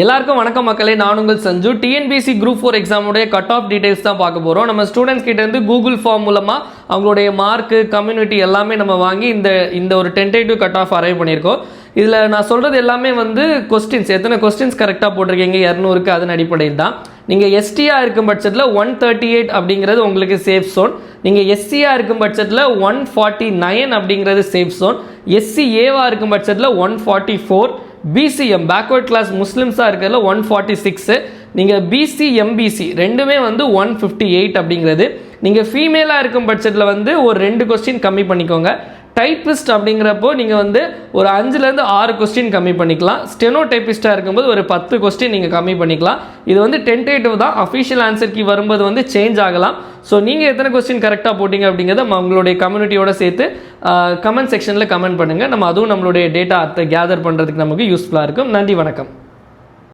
எல்லாருக்கும் வணக்கம் மக்களே, நான் உங்கள் சஞ்சு. டிஎன்பிஎஸ்சி குரூப் 4 எக்ஸாமுடைய கட் ஆஃப் டீடைல்ஸ் தான் பார்க்க போகிறோம். நம்ம ஸ்டூடெண்ட்ஸ் கிட்ட இருந்து கூகுள் ஃபார்ம் மூலமாக அவங்களுடைய மார்க்கு, கம்யூனிட்டி எல்லாமே நம்ம வாங்கி இந்த ஒரு டென்டேட்டிவ் கட் ஆஃப் அரைவ் பண்ணியிருக்கோம். இதில் நான் சொல்கிறது எல்லாமே கொஸ்டின்ஸ், எத்தனை கொஸ்டின்ஸ் கரெக்டாக போட்டிருக்கீங்க 200க்கு, அதன் அடிப்படையில் தான். நீங்கள் எஸ்டியாக இருக்கும் பட்சத்தில் 138 அப்படிங்கிறது உங்களுக்கு சேஃப் ஜோன். நீங்கள் எஸ்சியாக இருக்கும் பட்சத்தில் 149 அப்படிங்கிறது சேஃப் ஜோன். எஸ்சிஏவாக இருக்கும் பட்சத்தில் 144. பிசிஎம் பேக்வர்ட் கிளாஸ் முஸ்லிம்ஸாக இருக்கிறதுல 146. நீங்கள் பிசி எம்பிசி ரெண்டுமே 158 அப்படிங்கிறது. நீங்கள் ஃபீமேலாக இருக்கும் பட்சத்தில் ஒரு 2 கொஸ்டின் கம்மி பண்ணிக்கோங்க. டைப்பிஸ்ட் அப்படிங்கிறப்போ நீங்கள் ஒரு 5லேருந்து 6 கொஸ்டின் கம்மி பண்ணிக்கலாம். ஸ்டெனோ டைப்பிஸ்ட்டாக இருக்கும்போது ஒரு 10 கொஸ்டின் நீங்கள் கம்மி பண்ணிக்கலாம். இது டென்டேட்டிவ் தான், அஃபிஷியல் ஆன்சர் கீ வரும்போது சேஞ்ச் ஆகலாம். ஸோ நீங்கள் எத்தனை கொஸ்டின் கரெக்டாக போட்டிங்க அப்படிங்கிறத உங்களுடைய கம்யூனிட்டியோட சேர்த்து கமெண்ட் செக்ஷனில் கமெண்ட் பண்ணுங்கள். நம்ம அதுவும் நம்மளுடைய டேட்டா கேதர் பண்ணுறதுக்கு நமக்கு யூஸ்ஃபுல்லாக இருக்கும். நன்றி, வணக்கம்.